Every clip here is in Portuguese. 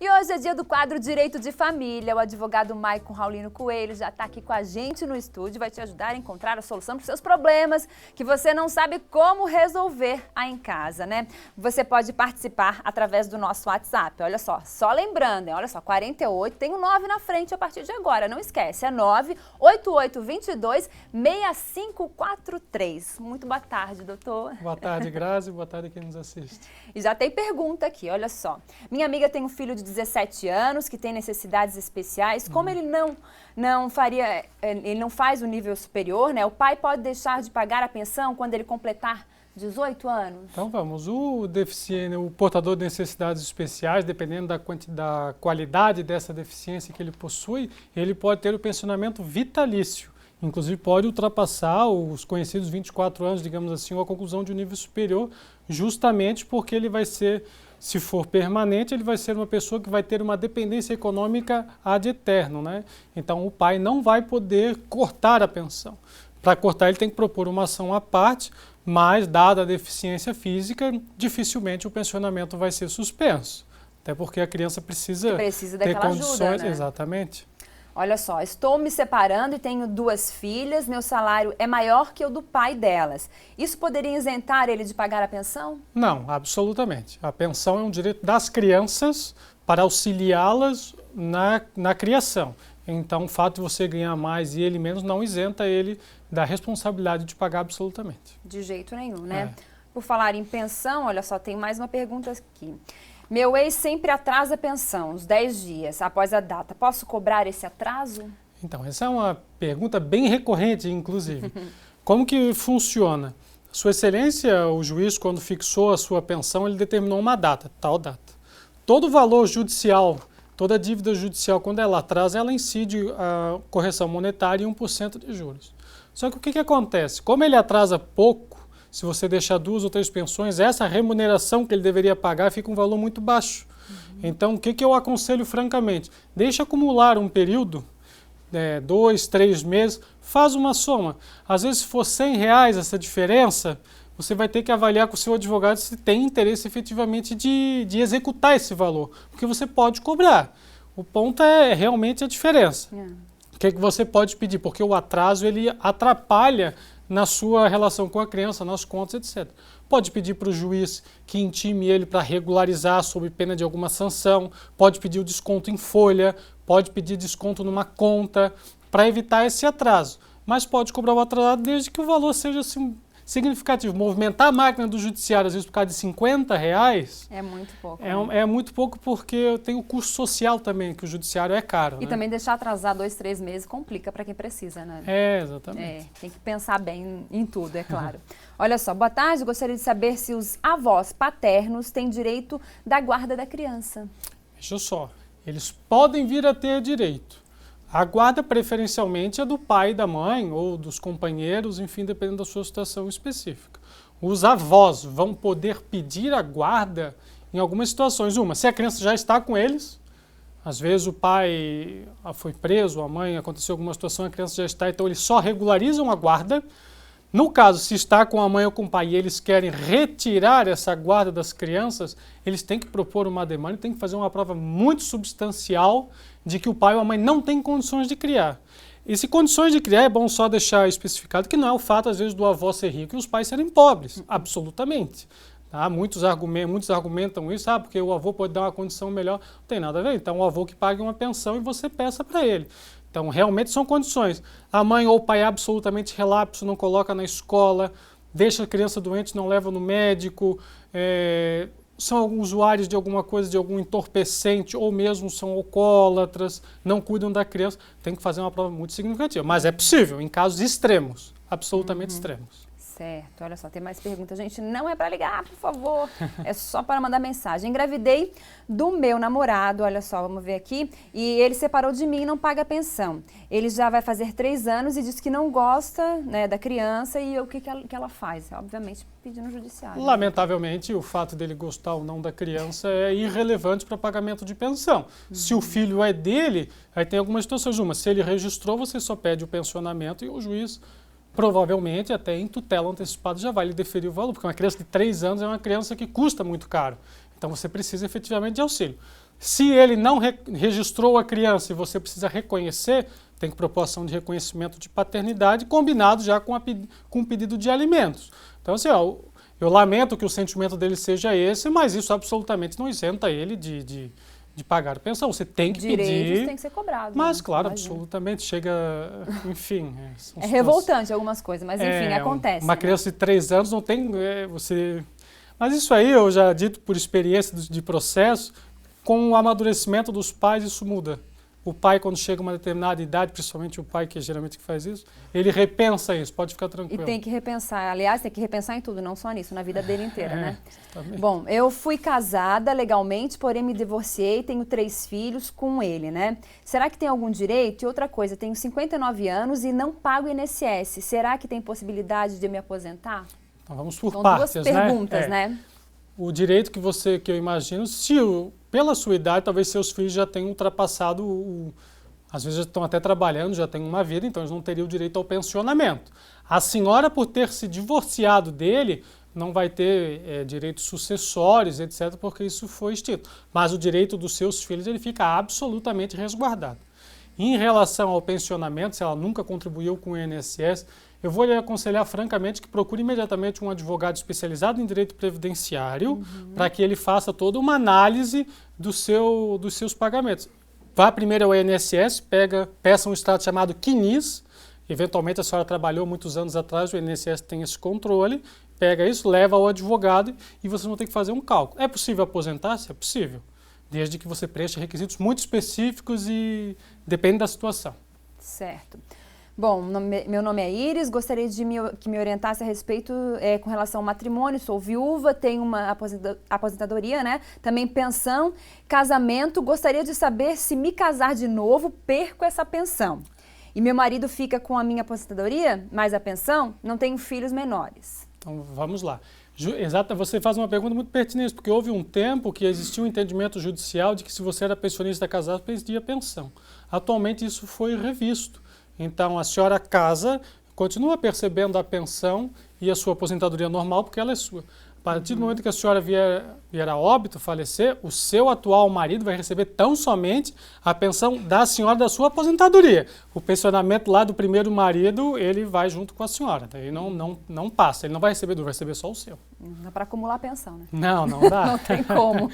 E hoje é dia do quadro Direito de Família. O advogado Maicon Raulino Coelho já está aqui com a gente no estúdio, vai te ajudar a encontrar a solução para os seus problemas que você não sabe como resolver aí em casa, né? Você pode participar através do nosso WhatsApp. Olha só lembrando, hein? Olha só, 48, tem um 9 na frente a partir de agora, não esquece, é 98822-6543. Muito boa tarde, doutor. Boa tarde, Grazi, boa tarde a quem nos assiste. E já tem pergunta aqui, olha só. Minha amiga tem um filho de 17 anos que tem necessidades especiais. Como ele não faz o nível superior, né? O pai pode deixar de pagar a pensão quando ele completar 18 anos? Então vamos, o portador de necessidades especiais, dependendo da qualidade dessa deficiência que ele possui, ele pode ter o pensionamento vitalício. Inclusive pode ultrapassar os conhecidos 24 anos, digamos assim, ou a conclusão de um nível superior, justamente porque ele vai ser, se for permanente, ele vai ser uma pessoa que vai ter uma dependência econômica ad eterno, né? Então o pai não vai poder cortar a pensão. Para cortar ele tem que propor uma ação à parte, mas dada a deficiência física, dificilmente o pensionamento vai ser suspenso. Até porque a criança precisa ter condições, ajuda, né? Exatamente. Olha só, estou me separando e tenho 2 filhas, meu salário é maior que o do pai delas. Isso poderia isentar ele de pagar a pensão? Não, absolutamente. A pensão é um direito das crianças para auxiliá-las na criação. Então, o fato de você ganhar mais e ele menos não isenta ele da responsabilidade de pagar absolutamente. De jeito nenhum, né? Por falar em pensão, olha só, tem mais uma pergunta aqui. Meu ex sempre atrasa a pensão, uns 10 dias após a data. Posso cobrar esse atraso? Então, essa é uma pergunta bem recorrente, inclusive. Como que funciona? Sua Excelência, o juiz, quando fixou a sua pensão, ele determinou uma data, tal data. Todo valor judicial, toda dívida judicial, quando ela atrasa, ela incide a correção monetária em 1% de juros. Só que o que acontece? Como ele atrasa pouco, se você deixar 2 ou 3 pensões, essa remuneração que ele deveria pagar fica um valor muito baixo. Então, o que eu aconselho francamente? Deixa acumular um período, 2, 3 meses, faz uma soma. Às vezes, se for R$100 essa diferença, você vai ter que avaliar com o seu advogado se tem interesse efetivamente de executar esse valor, porque você pode cobrar. O ponto é realmente a diferença. O que você pode pedir? Porque o atraso ele atrapalha na sua relação com a criança, nas contas, etc. Pode pedir para o juiz que intime ele para regularizar sob pena de alguma sanção, pode pedir o desconto em folha, pode pedir desconto numa conta para evitar esse atraso. Mas pode cobrar o atrasado desde que o valor seja assim, significativo. Movimentar a máquina do judiciário, às vezes, por causa de R$50... É muito pouco. É muito pouco porque tem o custo social também, que o judiciário é caro. E também deixar atrasar 2, 3 meses complica para quem precisa, né? Exatamente. Tem que pensar bem em tudo, é claro. Olha só, boa tarde, gostaria de saber se os avós paternos têm direito da guarda da criança. Veja só, eles podem vir a ter direito. A guarda preferencialmente é do pai e da mãe ou dos companheiros, enfim, dependendo da sua situação específica. Os avós vão poder pedir a guarda em algumas situações. Uma, se a criança já está com eles, às vezes o pai foi preso, a mãe, aconteceu alguma situação, a criança já está, então eles só regularizam a guarda. No caso, se está com a mãe ou com o pai e eles querem retirar essa guarda das crianças, eles têm que propor uma demanda, têm que fazer uma prova muito substancial de que o pai ou a mãe não têm condições de criar. E se condições de criar, é bom só deixar especificado que não é o fato, às vezes, do avô ser rico e os pais serem pobres, absolutamente. Tá? Muitos argumentam isso, porque o avô pode dar uma condição melhor, não tem nada a ver. Então, o avô que pague uma pensão e você peça para ele. Então, realmente são condições. A mãe ou o pai é absolutamente relapso, não coloca na escola, deixa a criança doente, não leva no médico, são usuários de alguma coisa, de algum entorpecente, ou mesmo são alcoólatras, não cuidam da criança. Tem que fazer uma prova muito significativa. Mas é possível, em casos extremos, absolutamente extremos. Certo, olha só, tem mais perguntas. Gente, não é para ligar, por favor, é só para mandar mensagem. Engravidei do meu namorado, olha só, vamos ver aqui, e ele separou de mim e não paga pensão. Ele já vai fazer 3 anos e diz que não gosta, né, da criança e o que ela faz? Obviamente, pedindo no judiciário. Lamentavelmente, o fato dele gostar ou não da criança é irrelevante para pagamento de pensão. Se o filho é dele, aí tem algumas situações. Uma, se ele registrou, você só pede o pensionamento e o juiz provavelmente até em tutela antecipada já vai lhe deferir o valor, porque uma criança de 3 anos é uma criança que custa muito caro. Então você precisa efetivamente de auxílio. Se ele não registrou a criança e você precisa reconhecer, tem que propor ação de reconhecimento de paternidade combinado já com o pedido de alimentos. Então, assim, ó, eu lamento que o sentimento dele seja esse, mas isso absolutamente não isenta ele de pagar pensão. Você tem que Direitos pedir. tem que ser cobrado. Mas, né? claro, Imagina. absolutamente. Chega, enfim. É revoltante algumas coisas, mas enfim, acontece. Uma né? criança de 3 anos não tem. Você. Mas isso aí, eu já dito por experiência de processo, com o amadurecimento dos pais, isso muda. O pai, quando chega a uma determinada idade, principalmente o pai, que é geralmente que faz isso, ele repensa isso, pode ficar tranquilo. E tem que repensar. Aliás, tem que repensar em tudo, não só nisso, na vida dele inteira, né? Exatamente. Bom, eu fui casada legalmente, porém me divorciei, tenho 3 filhos com ele, né? Será que tem algum direito? E outra coisa, tenho 59 anos e não pago INSS. Será que tem possibilidade de me aposentar? Então vamos por São partes, duas perguntas, né? né? O direito que eu imagino, pela sua idade, talvez seus filhos já tenham ultrapassado, às vezes já estão até trabalhando, já têm uma vida, então eles não teriam o direito ao pensionamento. A senhora, por ter se divorciado dele, não vai ter direitos sucessórios, etc., porque isso foi extinto. Mas o direito dos seus filhos, ele fica absolutamente resguardado. Em relação ao pensionamento, se ela nunca contribuiu com o INSS, eu vou lhe aconselhar francamente que procure imediatamente um advogado especializado em direito previdenciário para que ele faça toda uma análise dos seus pagamentos. Vá primeiro ao INSS, peça um extrato chamado CNIS, eventualmente a senhora trabalhou muitos anos atrás, o INSS tem esse controle, pega isso, leva ao advogado e vocês vão ter que fazer um cálculo. É possível aposentar-se? É possível, desde que você preencha requisitos muito específicos e depende da situação. Certo. Bom, meu nome é Iris, gostaria que me orientasse a respeito com relação ao matrimônio. Sou viúva, tenho uma aposentadoria, né? Também pensão, casamento. Gostaria de saber se me casar de novo, perco essa pensão. E meu marido fica com a minha aposentadoria, mais a pensão, não tenho filhos menores. Então, vamos lá. Exato, você faz uma pergunta muito pertinente, porque houve um tempo que existia um entendimento judicial de que se você era pensionista casado, perdia pensão. Atualmente isso foi revisto. Então, a senhora casa, continua percebendo a pensão e a sua aposentadoria normal, porque ela é sua. A partir do momento que a senhora vier a óbito, falecer, o seu atual marido vai receber tão somente a pensão da senhora da sua aposentadoria. O pensionamento lá do primeiro marido, ele vai junto com a senhora. Daí não passa, ele não vai receber vai receber só o seu. Não dá para acumular a pensão, né? Não dá. Não tem como.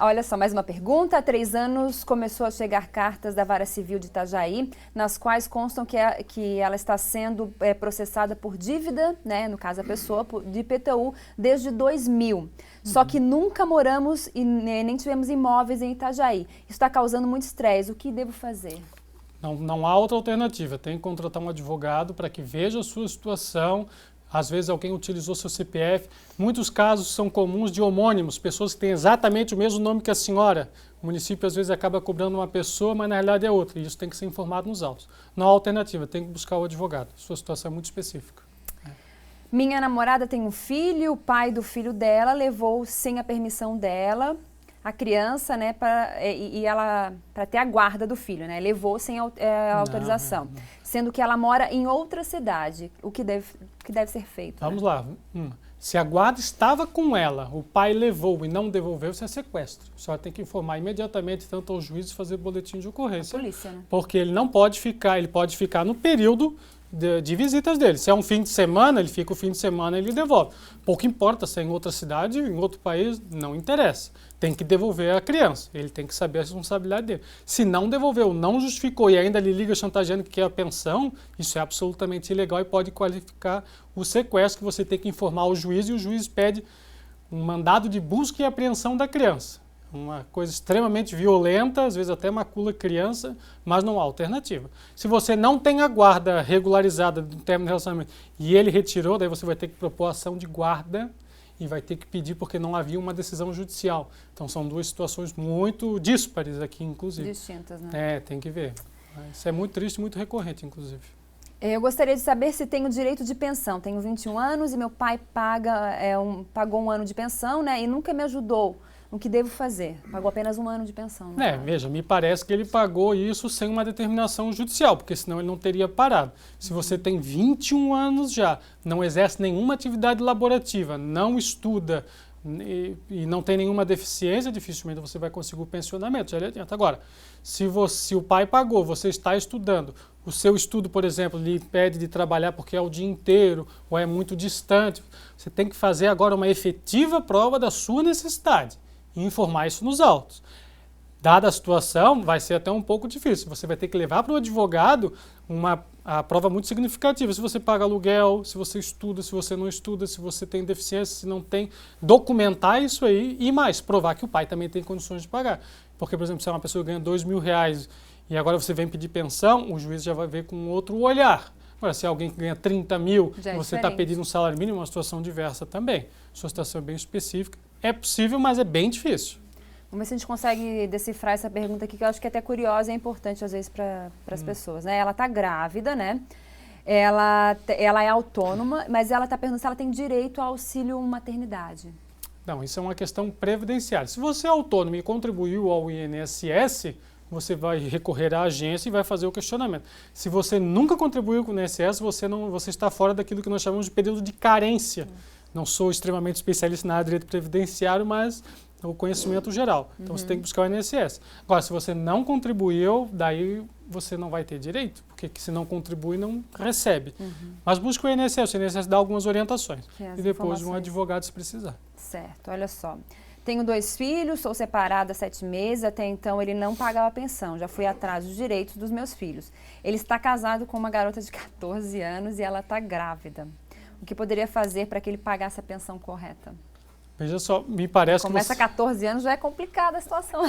Olha só, mais uma pergunta. Há 3 anos começou a chegar cartas da Vara Civil de Itajaí, nas quais constam que ela está sendo processada por dívida, né, no caso a pessoa, de IPTU desde 2000. Só que nunca moramos e nem tivemos imóveis em Itajaí. Isso está causando muito estresse. O que devo fazer? Não há outra alternativa. Tem que contratar um advogado para que veja a sua situação. Às vezes alguém utilizou seu CPF. Muitos casos são comuns de homônimos, pessoas que têm exatamente o mesmo nome que a senhora. O município às vezes acaba cobrando uma pessoa, mas na realidade é outra. E isso tem que ser informado nos autos. Não há alternativa, tem que buscar o advogado. Sua situação é muito específica. Minha namorada tem um filho, o pai do filho dela levou sem a permissão dela a criança, né, para ter a guarda do filho, né, levou sem autorização, sendo que ela mora em outra cidade. O que deve ser feito? Vamos lá. Se a guarda estava com ela, o pai levou e não devolveu, isso é sequestro. A senhora tem que informar imediatamente tanto ao juiz e fazer boletim de ocorrência. A polícia, né? Porque ele não pode ficar, ele pode ficar no período de visitas dele. Se é um fim de semana, ele fica o fim de semana e ele devolve. Pouco importa se é em outra cidade, em outro país, não interessa. Tem que devolver a criança. Ele tem que saber a responsabilidade dele. Se não devolveu, não justificou e ainda lhe liga chantageando que quer a pensão, isso é absolutamente ilegal e pode qualificar o sequestro, que você tem que informar o juiz e o juiz pede um mandado de busca e apreensão da criança. Uma coisa extremamente violenta, às vezes até macula criança, mas não há alternativa. Se você não tem a guarda regularizada do término do relacionamento e ele retirou, daí você vai ter que propor ação de guarda e vai ter que pedir porque não havia uma decisão judicial. Então são duas situações muito díspares aqui, inclusive. Distintas, né? Tem que ver. Isso é muito triste, muito recorrente, inclusive. Eu gostaria de saber se tenho direito de pensão. Tenho 21 anos e meu pai pagou um ano de pensão, né, e nunca me ajudou. O que devo fazer? Pagou apenas 1 ano de pensão. Veja, me parece que ele pagou isso sem uma determinação judicial, porque senão ele não teria parado. Se você tem 21 anos já, não exerce nenhuma atividade laborativa, não estuda, e não tem nenhuma deficiência, dificilmente você vai conseguir o pensionamento, já lhe adianta. Agora, se o pai pagou, você está estudando, o seu estudo, por exemplo, lhe impede de trabalhar porque é o dia inteiro ou é muito distante, você tem que fazer agora uma efetiva prova da sua necessidade e informar isso nos autos. Dada a situação, vai ser até um pouco difícil. Você vai ter que levar para o advogado a prova muito significativa. Se você paga aluguel, se você estuda, se você não estuda, se você tem deficiência, se não tem. Documentar isso aí e mais, provar que o pai também tem condições de pagar. Porque, por exemplo, se é uma pessoa que ganha R$2.000 e agora você vem pedir pensão, o juiz já vai ver com outro olhar. Agora, se é alguém que ganha 30 mil e você está pedindo um salário mínimo, é uma situação diversa também. Sua situação é bem específica. É possível, mas é bem difícil. Vamos ver se a gente consegue decifrar essa pergunta aqui, que eu acho que é até curiosa e é importante, às vezes, para as pessoas. Né? Ela está grávida, né? Ela é autônoma, mas ela está perguntando se ela tem direito ao auxílio maternidade. Não, isso é uma questão previdenciária. Se você é autônomo e contribuiu ao INSS, você vai recorrer à agência e vai fazer o questionamento. Se você nunca contribuiu com o INSS, você está fora daquilo que nós chamamos de período de carência. Não sou extremamente especialista na área de direito previdenciário, mas o conhecimento geral. Então, você tem que buscar o INSS. Agora, se você não contribuiu, daí você não vai ter direito, porque se não contribui, não recebe. Mas busque o INSS dá algumas orientações. E depois um advogado se precisar. Certo, olha só. Tenho 2 filhos, sou separada há 7 meses, até então ele não pagava pensão, já fui atrás dos direitos dos meus filhos. Ele está casado com uma garota de 14 anos e ela está grávida. O que poderia fazer para que ele pagasse a pensão correta? Veja só, me parece que começa 14 anos, já é complicada a situação.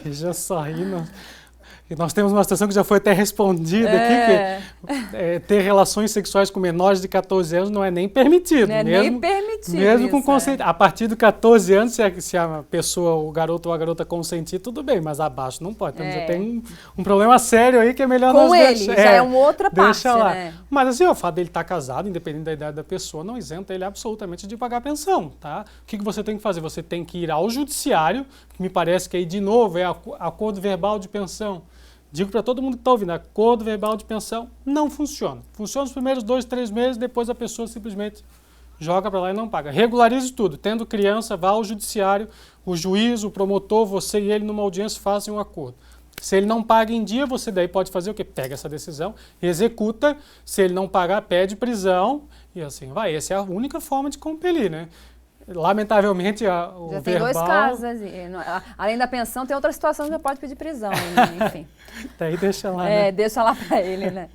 Veja só, e nós temos uma situação que já foi até respondida aqui, que ter relações sexuais com menores de 14 anos não é nem permitido. Não é nem permitido. Mesmo isso, com consentimento. A partir de 14 anos, se a pessoa, o garoto ou a garota consentir, tudo bem, mas abaixo não pode. Então já tem um problema sério aí que é melhor com nós deixar. Já é uma outra parte, deixa lá. Né? Mas assim, o fato dele estar casado, independente da idade da pessoa, não isenta ele absolutamente de pagar pensão, tá? O que você tem que fazer? Você tem que ir ao judiciário, que me parece que aí, de novo, é acordo verbal de pensão. Digo para todo mundo que está ouvindo, acordo verbal de pensão não funciona. Funciona os primeiros 2, 3 meses, depois a pessoa simplesmente joga para lá e não paga. Regularize tudo. Tendo criança, vá ao judiciário, o juiz, o promotor, você e ele numa audiência fazem um acordo. Se ele não paga em dia, você daí pode fazer o quê? Pega essa decisão, executa. Se ele não pagar, pede prisão e assim vai. Essa é a única forma de compelir, né? Lamentavelmente, o já tem verbal... 2 casos. Além da pensão, tem outra situação que já pode pedir prisão, enfim. Daí deixa lá, né? Deixa lá para ele, né?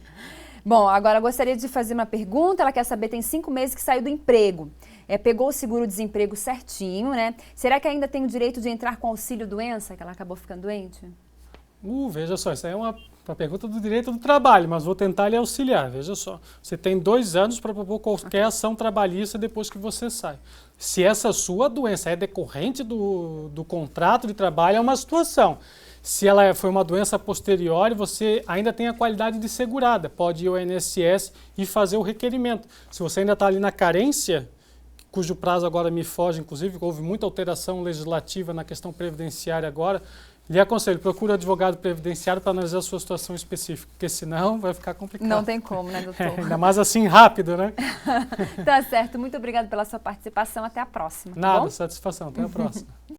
Bom, agora gostaria de fazer uma pergunta. Ela quer saber, tem 5 meses que saiu do emprego. Pegou o seguro-desemprego certinho, né? Será que ainda tem o direito de entrar com auxílio-doença, que ela acabou ficando doente? Veja só, isso aí é uma pergunta do direito do trabalho, mas vou tentar lhe auxiliar. Veja só, você tem 2 anos para propor qualquer ação trabalhista depois que você sai. Se essa sua doença é decorrente do contrato de trabalho, é uma situação. Se ela foi uma doença posterior, você ainda tem a qualidade de segurada. Pode ir ao INSS e fazer o requerimento. Se você ainda está ali na carência, cujo prazo agora me foge, inclusive, houve muita alteração legislativa na questão previdenciária agora, lhe aconselho, procure um advogado previdenciário para analisar a sua situação específica, porque senão vai ficar complicado. Não tem como, né, doutor? Ainda mais assim rápido, né? Tá certo. Muito obrigada pela sua participação. Até a próxima. Nada, satisfação. Até a próxima.